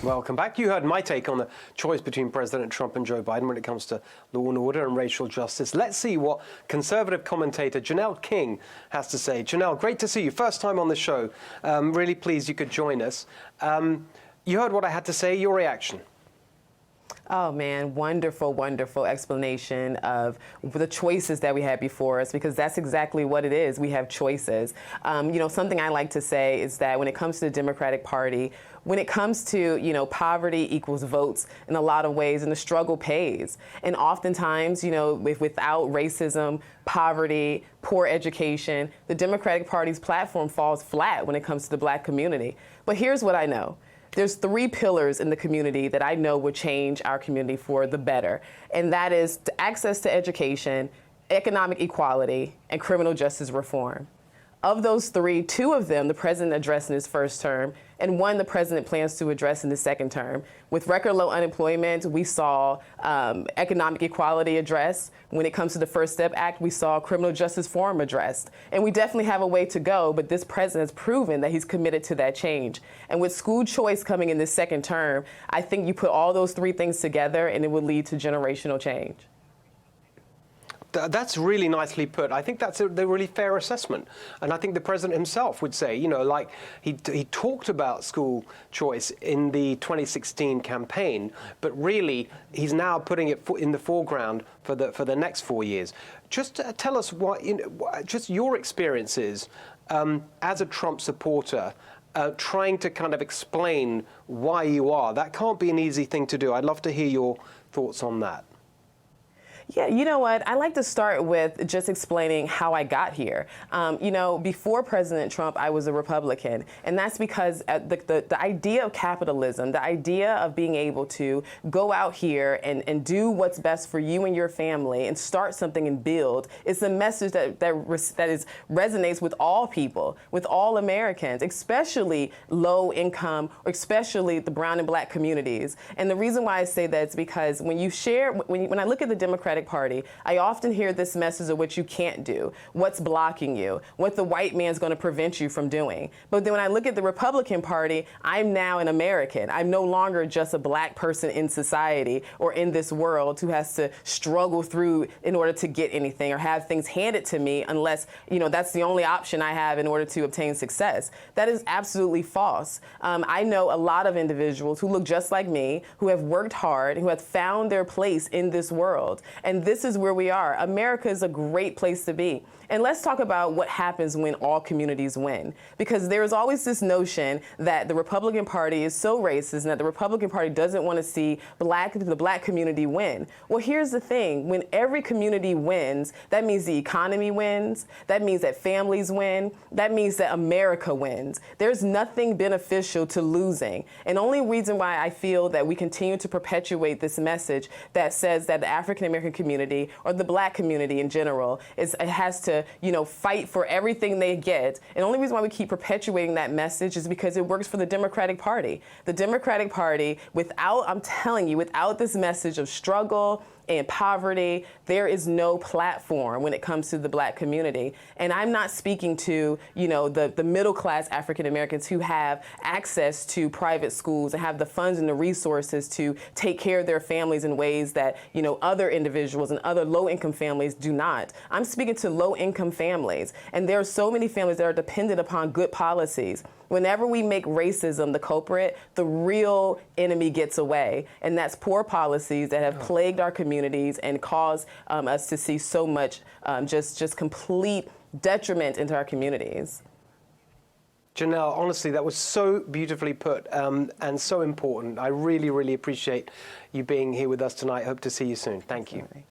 Welcome back. You heard my take on the choice between President Trump and Joe Biden when it comes to law and order and racial justice. Let's see what conservative commentator Janelle King has to say. Janelle, great to see you. First time on the show. Really pleased you could join us. You heard what I had to say. Your reaction? Oh, man, wonderful, wonderful explanation of the choices that we had before us, because that's exactly what it is. We have choices. Something I like to say is that when it comes to the Democratic Party, when it comes to, poverty equals votes in a lot of ways, and the struggle pays. And oftentimes, without racism, poverty, poor education, the Democratic Party's platform falls flat when it comes to the Black community. But here's what I know. There's 3 pillars in the community that I know will change our community for the better, and that is access to education, economic equality, and criminal justice reform. Of those 3, 2 of them the president addressed in his first term, and 1 the president plans to address in the second term. With record low unemployment, we saw economic equality addressed. When it comes to the First Step Act, we saw criminal justice reform addressed. And we definitely have a way to go, but this president has proven that he's committed to that change. And with school choice coming in this second term, I think you put all those 3 things together and it will lead to generational change. That's really nicely put. I think that's a really fair assessment. And I think the president himself would say, like he talked about school choice in the 2016 campaign, but really he's now putting it in the foreground for the next 4 years. Just tell us just your experiences as a Trump supporter, trying to kind of explain why you are. That can't be an easy thing to do. I'd love to hear your thoughts on that. Yeah, you know what? I like to start with just explaining how I got here. Before President Trump, I was a Republican, and that's because the idea of capitalism, the idea of being able to go out here and do what's best for you and your family and start something and build, is a message that resonates with all people, with all Americans, especially low income, or especially the brown and Black communities. And the reason why I say that is because when I look at the Democratic Party, I often hear this message of what you can't do, what's blocking you, what the white man's going to prevent you from doing. But then when I look at the Republican Party, I'm now an American. I'm no longer just a Black person in society or in this world who has to struggle through in order to get anything or have things handed to me unless, that's the only option I have in order to obtain success. That is absolutely false. I know a lot of individuals who look just like me, who have worked hard, who have found their place in this world. And this is where we are. America is a great place to be. And let's talk about what happens when all communities win. Because there is always this notion that the Republican Party is so racist and that the Republican Party doesn't want to see the Black community win. Well, here's the thing. When every community wins, that means the economy wins. That means that families win. That means that America wins. There's nothing beneficial to losing. And the only reason why I feel that we continue to perpetuate this message that says that the African American community or the Black community in general has to fight for everything they get. And the only reason why we keep perpetuating that message is because it works for the Democratic Party. The Democratic Party, I'm telling you, without this message of struggle and poverty, there is no platform when it comes to the Black community. And I'm not speaking to, the middle class African Americans who have access to private schools and have the funds and the resources to take care of their families in ways that, other individuals and other low income families do not. I'm speaking to low income families. And there are so many families that are dependent upon good policies. Whenever we make racism the culprit, the real enemy gets away. And that's poor policies that have plagued our communities and caused us to see so much just complete detriment into our communities. Janelle, honestly, that was so beautifully put and so important. I really, really appreciate you being here with us tonight. Hope to see you soon. Thank you.